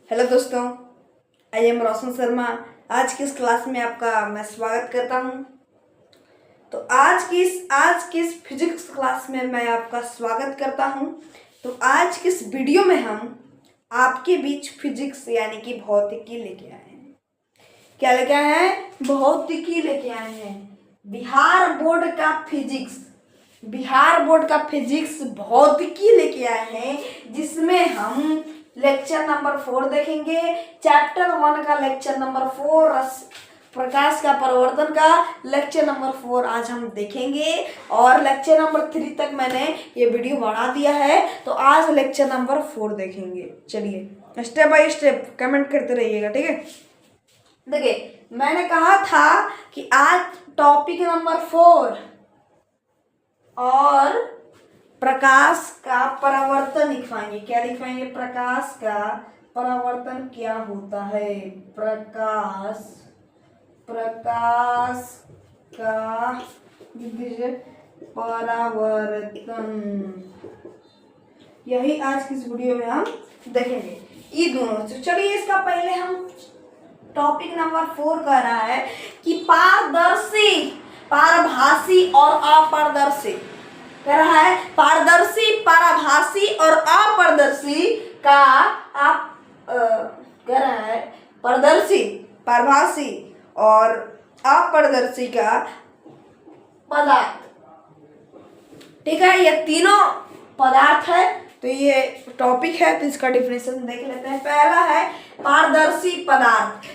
Hello दोस्तों, I am रोशन शर्मा। आज की इस क्लास में आपका मैं स्वागत करता हूं। तो आज की इस फिजिक्स क्लास में मैं आपका स्वागत करता हूं। तो आज की इस वीडियो में हम आपके बीच फिजिक्स यानी कि भौतिकी लेके आए हैं। क्या लेके आए हैं? भौतिकी लेके आए हैं। बिहार बोर्ड का फिजिक्स भौतिकी लेके आए हैं, जिसमें हम लेक्चर नंबर 4 देखेंगे। चैप्टर 1 का लेक्चर नंबर 4, प्रकाश का परावर्तन का लेक्चर नंबर 4 आज हम देखेंगे। और लेक्चर नंबर 3 तक मैंने ये वीडियो बढ़ा दिया है, तो आज लेक्चर नंबर 4 देखेंगे। चलिए स्टेप बाय स्टेप कमेंट करते रहिएगा, ठीक है। देखिए, मैंने कहा था कि आज टॉपिक नंबर 4 और प्रकाश का परावर्तन लिखवाएंगे। क्या लिखवाएंगे? प्रकाश का परावर्तन क्या होता है। प्रकाश का परावर्तन, यही आज की इस वीडियो में हम देखेंगे ये दोनों। तो चलिए, इसका पहले हम टॉपिक नंबर 4 कह रहा है कि पारदर्शी, पारभासी और अपारदर्शी कह रहा है। पारदर्शी, पारभासी और अपारदर्शी का आप कह रहा है। पारदर्शी, पारभासी और अपारदर्शी का पदार्थ, ठीक है। ये तीनों पदार्थ है, तो ये टॉपिक है, तो इसका डिफिनेशन देख लेते हैं। पहला है पारदर्शी पदार्थ।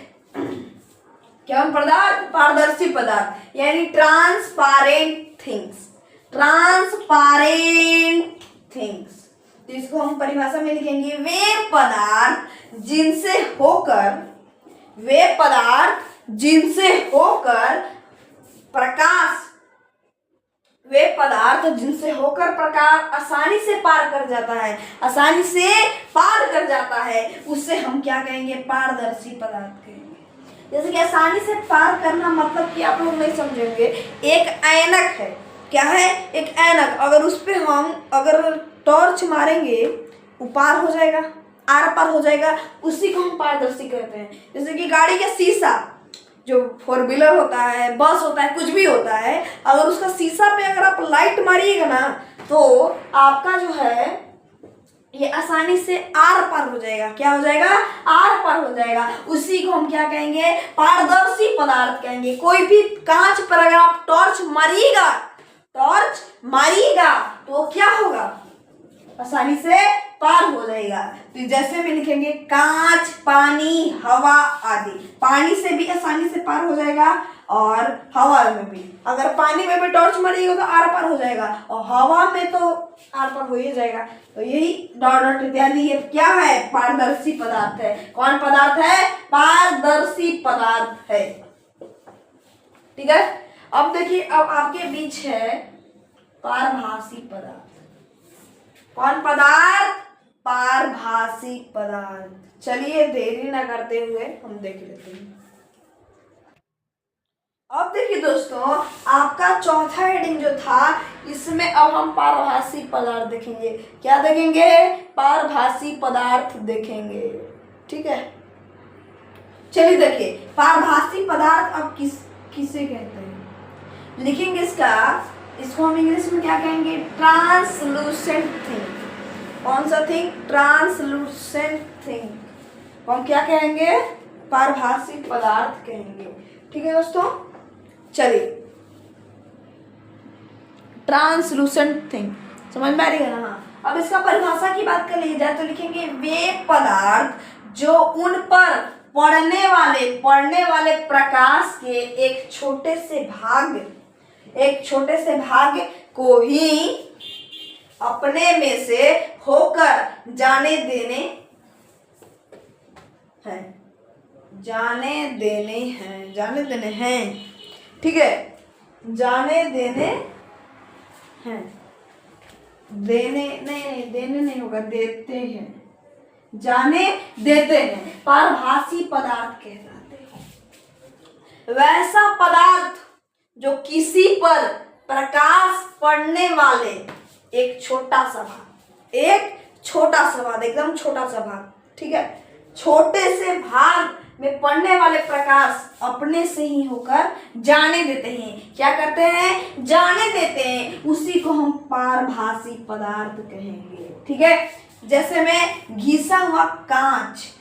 क्या पदार्थ? पारदर्शी पदार्थ यानी ट्रांसपेरेंट थिंग्स। ट्रांसपेरेंट थिंग्स, तो इसको हम परिभाषा में लिखेंगे। वे पदार्थ जिनसे होकर प्रकाश आसानी से पार कर जाता है, उससे हम क्या कहेंगे? पारदर्शी पदार्थ कहेंगे। जैसे कि आसानी से पार करना मतलब कि आप लोग नहीं समझेंगे। एक ऐनक है। क्या है? एक ऐनक। अगर उस पे हम अगर टॉर्च मारेंगे, वो पार हो जाएगा, आर पार हो जाएगा, उसी को हम पारदर्शी कहते हैं। जैसे कि गाड़ी का शीशा, जो 4 व्हीलर होता है, बस होता है, कुछ भी होता है, अगर उसका शीशा पे अगर आप लाइट मारिएगा ना, तो आपका जो है ये आसानी से आर पार हो जाएगा। क्या हो जाएगा? आर पार हो जाएगा। उसी को हम क्या कहेंगे? पारदर्शी पदार्थ कहेंगे। कोई भी कांच पर अगर आप टॉर्च मारिएगा तो क्या होगा? आसानी से पार हो जाएगा। तो जैसे में लिखेंगे कांच, पानी, हवा आदि। पानी से भी आसानी से पार हो जाएगा और हवा में भी। अगर पानी में भी टॉर्च मारिएगा तो आर पार हो जाएगा, और हवा में तो आर पार हो ही जाएगा। तो यही डॉट इत्यादि ये क्या है? पारदर्शी पदार्थ है। कौन पदार्थ है? पारदर्शी पदार्थ है, ठीक है। अब देखिए, अब आपके बीच है पारभासी पदार्थ। कौन पदार्थ? पारभासी पदार्थ। चलिए देरी ना करते हुए हम देख लेते हैं। अब देखिए दोस्तों, आपका चौथा हेडिंग जो था, इसमें अब हम पारभासी पदार्थ देखेंगे। क्या देखेंगे? पारभासी पदार्थ देखेंगे, ठीक है। चलिए देखिए, पारभासी पदार्थ अब किसे कहते हैं? लिखेंगे इसको हम इंग्लिश में क्या कहेंगे? Translucent thing. कौन सा थिंग? ट्रांसलूसेंट थिंग को हम क्या कहेंगे? पारभासी पदार्थ कहेंगे, ठीक है दोस्तों। चलिए, ट्रांसलूसेंट थिंग समझ में आ रही है ना? अब इसका परिभाषा की बात कर ली जाए तो लिखेंगे वे पदार्थ जो उन पर पड़ने वाले प्रकाश के एक छोटे से भाग को ही अपने में से होकर जाने देने हैं, ठीक है। जाने देने हैं, देने नहीं होगा, देते हैं, जाने देते हैं। पारभासी पदार्थ कहलाते हैं। वैसा पदार्थ जो किसी पर प्रकाश पड़ने वाले एक छोटा सा भाग, एकदम छोटा सा भाग, ठीक है, छोटे से भाग में पड़ने वाले प्रकाश अपने से ही होकर जाने देते हैं। क्या करते हैं? जाने देते हैं। उसी को हम पारभासी पदार्थ कहेंगे। ठीक है, जैसे में घिसा हुआ कांच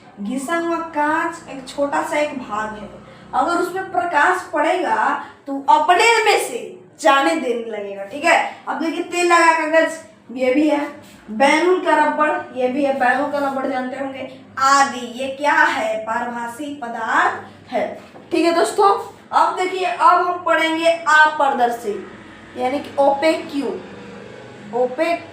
एक छोटा सा एक भाग है, अगर उसमें प्रकाश पड़ेगा तो अपने में से जाने देने लगेगा। ठीक है, अब देखिए तेल लगा कागज, ये भी है। बैलून का रबड़, ये भी है। बैलून का रबड़ जानते होंगे। आदि, ये क्या है? पारभासी पदार्थ है। ठीक है दोस्तों, अब देखिए, अब हम पढ़ेंगे अपारदर्शी, यानी कि ओपेक क्यू। ओपेक,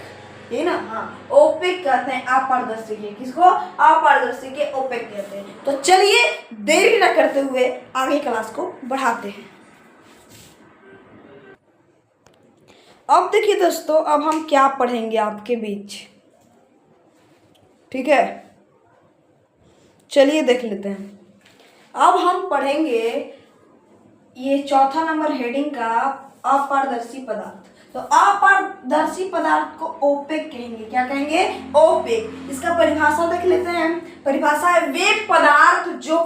ये ना, हाँ, ओपेक कहते हैं अपारदर्शी के। किसको? अपारदर्शी के ओपेक कहते हैं। तो चलिए देरी न करते हुए आगे क्लास को बढ़ाते हैं। अब देखिए दोस्तों, अब हम क्या पढ़ेंगे आपके बीच। ठीक है, चलिए देख लेते हैं। अब हम पढ़ेंगे ये चौथा नंबर हेडिंग का अपारदर्शी पदार्थ। तो अपारदर्शी पदार्थ को ओपेक कहेंगे। क्या कहेंगे? ओपेक। इसका परिभाषा देख लेते हैं। परिभाषा है वे पदार्थ जो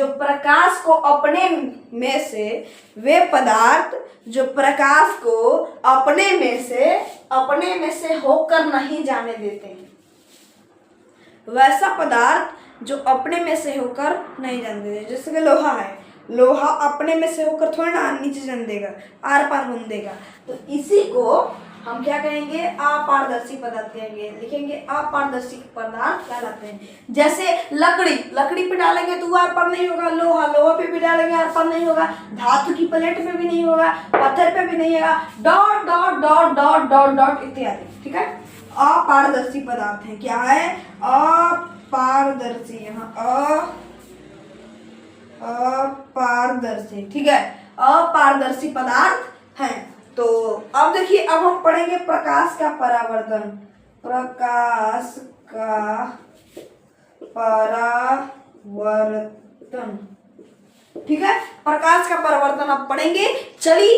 प्रकाश को अपने में से, वे पदार्थ जो प्रकाश को अपने में से होकर नहीं जाने देते हैं। वैसा पदार्थ जो अपने में से होकर नहीं जाने देते, जैसे कि लोहा है। लोहा अपने में से होकर थोड़ा ना नीचे जाने देगा, आर पार होने देगा। तो इसी को हम क्या कहेंगे? अपारदर्शी पदार्थ कहेंगे। लिखेंगे अपारदर्शी पदार्थ कहलाते हैं। जैसे लकड़ी पे डालेंगे तो आर पार नहीं होगा। लोहा पे भी डालेंगे, आर पार नहीं होगा। धातु की प्लेट पे भी नहीं होगा, पत्थर पे भी नहीं होगा। Dot dot dot dot dot dot इत्यादि। ठीक है, अपारदर्शी पदार्थ है। क्या है? अपारदर्शी। यहाँ अपारदर्शी। ठीक है, अपारदर्शी पदार्थ है। तो अब देखिए, अब हम पढ़ेंगे प्रकाश का परावर्तन। प्रकाश का परावर्तन। ठीक है, प्रकाश का परावर्तन अब पढ़ेंगे। चलिए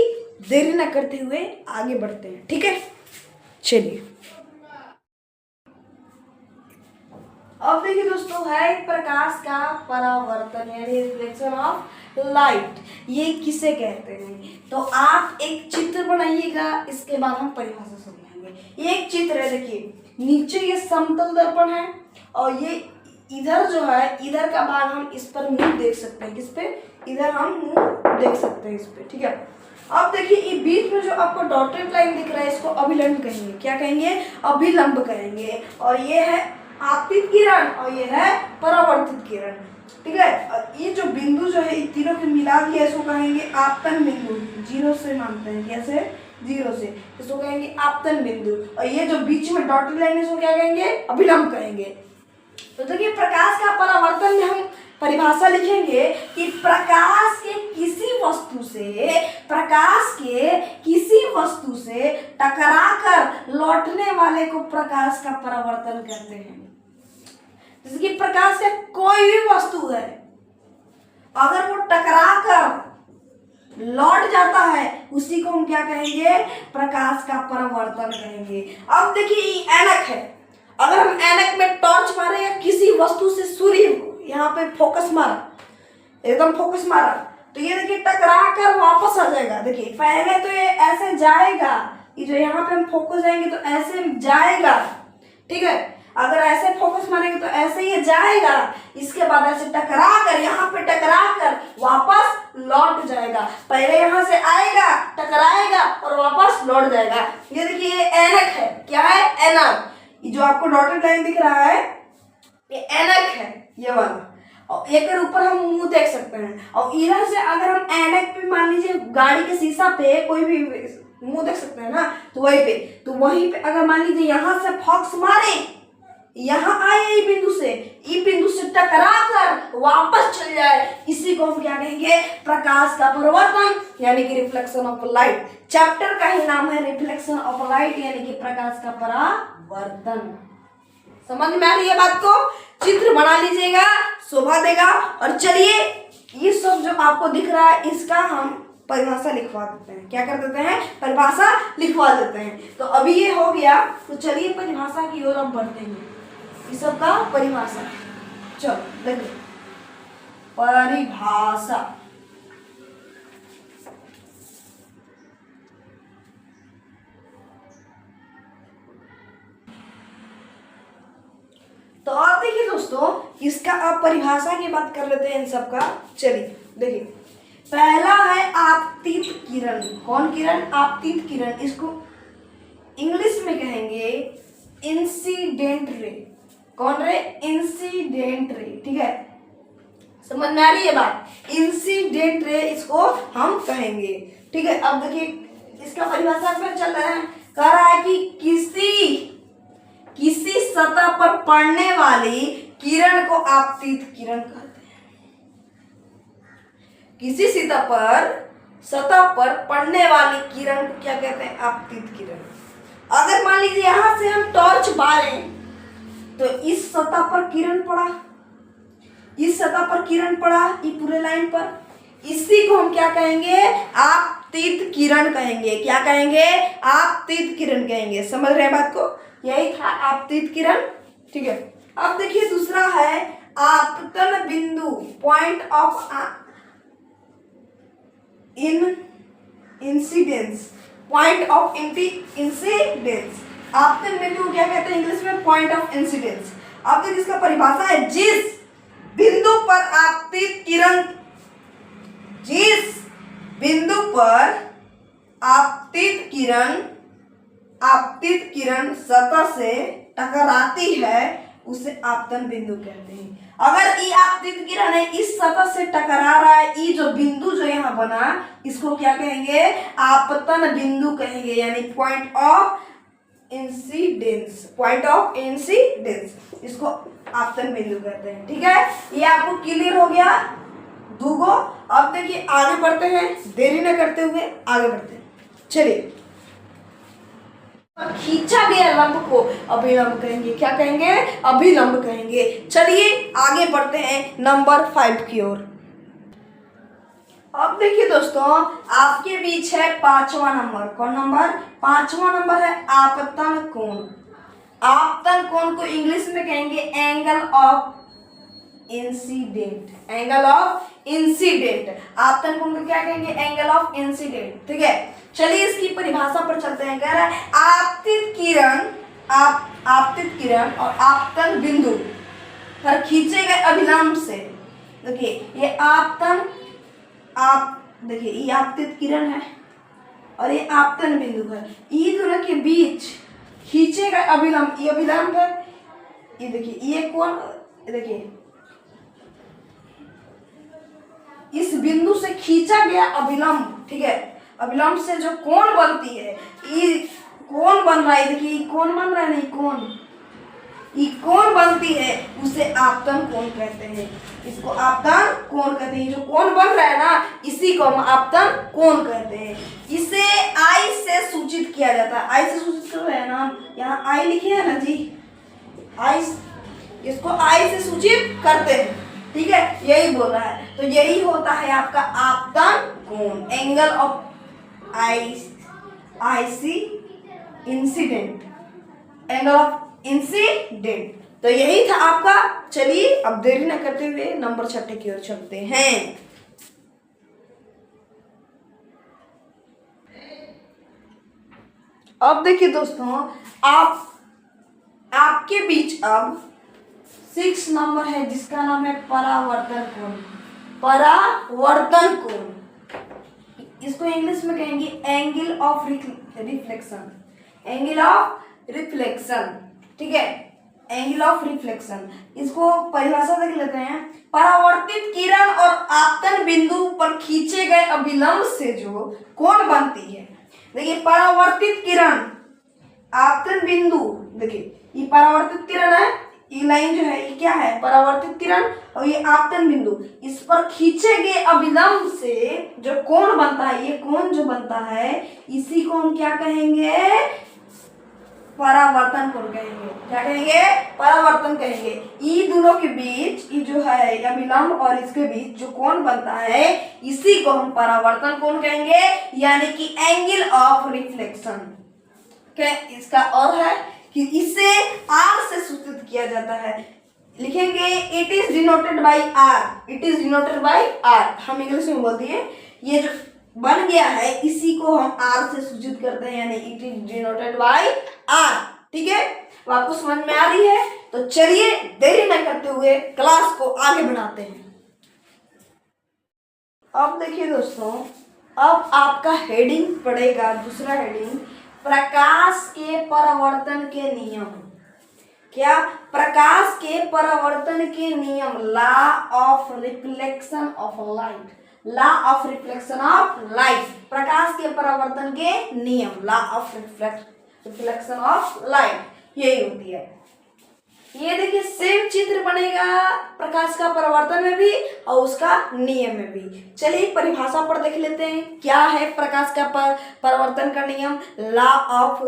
देरी न करते हुए आगे बढ़ते हैं। ठीक है, चलिए। अब देखिए दोस्तों, है प्रकाश का परावर्तन यानी रिफ्लेक्शन ऑफ लाइट। ये किसे कहते हैं? तो आप एक चित्र बनाइएगा, इसके बाद हम परिभाषा समझाएंगे। ये एक चित्र है, देखिए नीचे ये समतल दर्पण है और ये इधर जो है, इधर का भाग हम इस पर मुंह देख सकते हैं। किस पे? इधर हम मुंह देख सकते हैं इस पे। ठीक है, अब देखिए ये बीच में जो आपको डॉटेड लाइन दिख रहा है, इसको अभिलंब कहेंगे। क्या कहेंगे? अभिलंब कहेंगे। और ये है आपतित किरण और ये है परावर्तित किरण। ठीक है, और ये जो बिंदु जो है, इन तीनों के मिला दिया, इसको कहेंगे आपतन बिंदु। 0 से मानते हैं। कैसे? 0 से, इसको कहेंगे आपतन बिंदु। और ये जो बीच में डॉटेड लाइन है, इसको क्या कहेंगे? अभिलंब कहेंगे। तो देखिए, प्रकाश का परावर्तन में हम परिभाषा लिखेंगे कि प्रकाश के किसी वस्तु से टकराकर लौटने वाले को प्रकाश का परावर्तन कहते हैं। जैसे कि प्रकाश का कोई भी वस्तु है, अगर वो टकराकर लौट जाता है, उसी को हम क्या कहेंगे? प्रकाश का परावर्तन कहेंगे। अब देखिए, ये ऐनक है। अगर हम ऐनक में टॉर्च मारे या किसी वस्तु से सूर्य यहाँ पे फोकस मारा, एकदम फोकस मारा, तो ये देखिए टकरा कर वापस आ जाएगा। देखिए पहले तो ये ऐसे जाएगा, ये जो यहाँ पे हम फोकस जाएंगे तो ऐसे जाएगा। ठीक है, अगर ऐसे फोकस मारेंगे तो ऐसे ये जाएगा, इसके बाद ऐसे टकरा कर, यहाँ पे टकरा कर वापस लौट जाएगा। पहले यहाँ से आएगा, टकराएगा और वापस लौट जाएगा। ये देखिए ये ऐनक है। क्या है? ऐनक। ये जो आपको डॉटेड लाइन दिख रहा है, ये ऐनक है, ये वाला। और एक ऊपर हम मुंह देख सकते हैं, और इधर से अगर हम ऐनक पे, मान लीजिए गाड़ी के शीशा पे कोई भी मुंह देख सकते हैं ना, तो वहीं पे अगर मान लीजिए यहाँ से फॉक्स मारे, यहाँ आए ये बिंदु से टकरा कर वापस चल जाए, इसी को हम क्या कहेंगे? प्रकाश का परावर्तन यानी कि रिफ्लेक्शन ऑफ लाइट। चैप्टर का ही नाम है रिफ्लेक्शन ऑफ लाइट यानी कि प्रकाश का परावर्तन। समझ में आ रही है बात को? चित्र बना लीजिएगा, शोभा देगा। और चलिए, ये सब जो आपको दिख रहा है, इसका हम परिभाषा लिखवा देते हैं। क्या कर देते हैं? परिभाषा लिखवा देते हैं। तो अभी ये हो गया, तो चलिए परिभाषा की ओर अब बढ़ते हैं। इस सब का परिभाषा। चलो देखिए परिभाषा। तो आप देखिए दोस्तों, इसका अब परिभाषा की बात कर लेते हैं इन सब का। चलिए देखिए, पहला है आपतित किरण। कौन किरण? आपतित किरण। इसको इंग्लिश में कहेंगे इंसिडेंट रे। कौन रे? Incident ray. ठीक है, समझ में आ रही है बात? इंसिडेंट रे इसको हम कहेंगे। ठीक है, अब देखिए इसका परिभाषा पर चल रहा है, कह रहा है कि किसी सतह पर पड़ने वाली किरण को आपतित किरण कहते हैं। किसी सतह पर पड़ने वाली किरण को क्या कहते हैं? आपतित किरण। अगर मान लीजिए यहां से हम टॉर्च बालें तो इस सतह पर किरण पड़ा, इस सतह पर किरण पड़ा, ये पूरे लाइन पर, इसी को हम क्या कहेंगे? आपतित किरण कहेंगे। क्या कहेंगे? आपतित किरण कहेंगे। समझ रहे हैं बात को? यही था आपतित किरण। ठीक है, अब देखिए दूसरा है आपतन बिंदु, point of incidence. Point of incidence, आपतन बिंदु क्या कहते हैं इंग्लिश में? Point of incidence. अब देखिए इसका परिभाषा है, जिस बिंदु पर आपतित किरण, जिस बिंदु पर आपतित किरण सतह से टकराती है उसे आपतन बिंदु कहते हैं। अगर ये आपतित किरण है, इस सतह से टकरा रहा है, ये जो बिंदु जो यहाँ बना, इसको क्या कहेंगे? आपतन बिंदु कहेंगे, यानी point of incidence. Point of incidence, इसको आपतन बिंदु कहते हैं। ठीक है, ये आपको क्लियर हो गया दूगो। अब देखिए आगे बढ़ते हैं, देरी न करते हुए आगे बढ़ते हैं। चलिए, खींचा गया लंब को अभिलंब कहेंगे। क्या कहेंगे? अभिलंब कहेंगे। चलिए आगे बढ़ते हैं नंबर 5 की ओर। अब देखिए दोस्तों, आपके बीच है 5वां नंबर। कौन नंबर? 5वां नंबर है आपतन कोण। आपतन कोण को इंग्लिश में कहेंगे angle of incident. Angle of incident, आपतन कोण को क्या कहेंगे? Angle of incident. ठीक है, चलिए इसकी परिभाषा पर चलते हैं। कह रहा है आपतित किरण और आपतन बिंदु पर खींचे गए अभिलंब से, देखिए ये देखिए ये आपतित किरण है और ये आपतन बिंदु है, ये दोनों के बीच खींचे गए अभिलंब, ये अभिलंब है, ये देखिए ये कोण, देखिए इस बिंदु से खींचा गया अभिलंब। ठीक है, अभिलंब से जो कोण बनती है, ये कोण बन रहा है, देखिए ये कोण बन रहा है, नहीं कोण, ये कोण बनती है, उसे आपतन कोण कहते हैं। इसको आपतन कोण कहते हैं। जो कोण बन रहा है ना, इसी को हम आपतन कोण कहते हैं। इसे आई से सूचित किया जाता है। आई से सूचित कर रहे हैं ना, यहाँ आई लिखे है ना जी, आई, इसको आई से सूचित करते हैं। ठीक है, यही बोल रहा है। तो यही होता है आपका आपतन कोण, angle of IC incident, angle of incident. तो यही था आपका। चलिए अब देरी न करते हुए नंबर 6 की ओर चलते हैं। अब देखिए दोस्तों, आपके बीच अब 6 नंबर है जिसका नाम है परावर्तन कोण। परावर्तन कोण, इसको इंग्लिश में कहेंगे angle of reflection. Angle of reflection, ठीक है, एंगल ऑफ रिफ्लेक्शन। इसको परिभाषा देख लेते हैं। परावर्तित किरण और आपतन बिंदु पर खींचे गए अभिलंब से जो कोण बनती है, देखिए परावर्तित किरण, आपतन बिंदु, देखिए ये परावर्तित किरण है, ये लाइन जो है ये क्या है? परावर्तित किरण, और ये आपतन बिंदु, इस पर खींचे गए अभिलंब से जो कोण बनता है, ये कोण जो बनता है, इसी को हम क्या कहेंगे? परावर्तन कोण कहेंगे। क्या कहेंगे? परावर्तन कहेंगे। ये दोनों के बीच ये जो है अभिलंब और इसके बीच जो कोण बनता है, इसी को हम परावर्तन कोण कहेंगे, यानी कि एंगल ऑफ रिफ्लेक्शन। क्या इसका और है कि इसे आर से सूचित किया जाता है। लिखेंगे it is denoted by R, it is denoted by R. हम इंग्लिश में बोल दिए, ये जो बन गया है इसी को हम आर से सूचित करते हैं, यानी it is denoted by R. ठीक है, वो आपको समझ में आ रही है? तो चलिए देरी न करते हुए क्लास को आगे बढ़ाते हैं। अब देखिए दोस्तों, अब आपका हेडिंग पड़ेगा, दूसरा हेडिंग, प्रकाश के परावर्तन के नियम। क्या? प्रकाश के परावर्तन के नियम, law of reflection of light, law of reflection of light, प्रकाश के परावर्तन के नियम, law of reflection of light, यही होती है। ये देखिए सेम चित्र बनेगा प्रकाश का परावर्तन में भी और उसका नियम में भी। चलिए परिभाषा पर देख लेते हैं, क्या है प्रकाश का परावर्तन का नियम, law of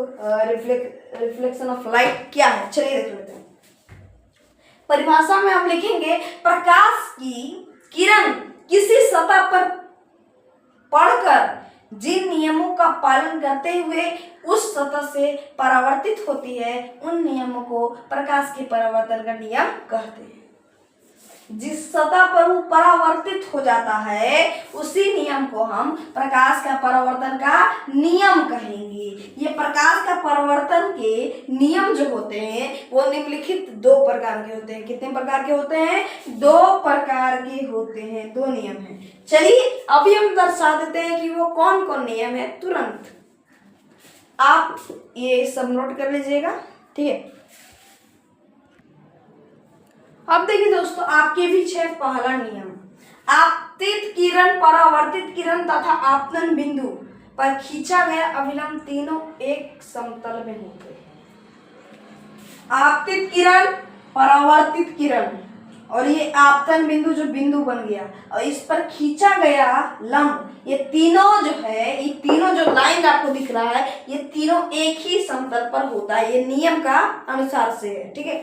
reflection of light क्या है, चलिए देख लेते हैं। परिभाषा में हम लिखेंगे प्रकाश की किरण किसी सतह पर पड़कर जिन नियमों का पालन करते हुए उस सतह से परावर्तित होती है, उन नियमों को प्रकाश के परावर्तन का नियम कहते हैं। जिस सतह पर वो परावर्तित हो जाता है उसी नियम को हम प्रकाश का परावर्तन का नियम कहेंगे। ये प्रकाश का परावर्तन के नियम जो होते हैं वो निम्नलिखित 2 प्रकार के होते हैं। कितने प्रकार के होते हैं? 2 प्रकार के होते हैं, 2 नियम हैं। चलिए अभी हम दर्शा देते हैं कि वो कौन कौन नियम है। तुरंत आप ये सब नोट कर लीजिएगा, ठीक है। अब देखिए दोस्तों, आपके बीच है पहला नियम, आपतित किरण, परावर्तित किरण तथा आपतन बिंदु पर खींचा गया अभिलंब तीनों एक समतल में होते हैं। आपतित किरण, परावर्तित किरण और ये आपतन बिंदु जो बिंदु बन गया और इस पर खींचा गया लंब, ये तीनों जो है, ये तीनों जो लाइन आपको दिख रहा है, ये तीनों एक ही समतल पर होता है। ये नियम का अनुसार से है, ठीक है।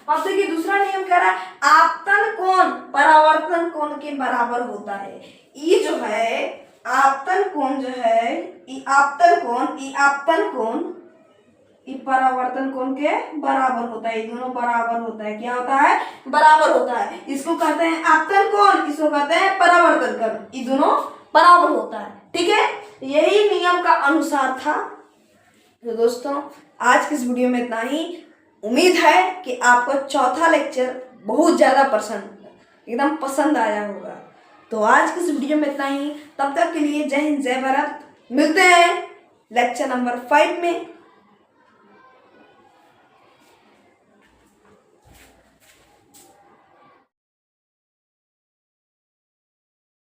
अब देखिए दूसरा नियम कह रहा है आपतन कोण परावर्तन कोण के बराबर होता है। ये जो है आपतन कोण जो है, ये आपतन कोण ये परावर्तन कोण के बराबर होता है। ये दोनों बराबर होता है। क्या होता है? बराबर होता है। इसको कहते हैं आपतन कोण, इसको कहते हैं परावर्तन कोण, ये दोनों बराबर होता है, ठीक है। यही नियम का अनुसार था। तो दोस्तों आज की इस वीडियो में इतना ही। उम्मीद है कि आपको चौथा लेक्चर बहुत ज़्यादा एकदम पसंद आया होगा। तो आज की इस वीडियो में इतना ही। तब तक के लिए जय हिंद, जय भारत। मिलते हैं लेक्चर नंबर 5 में।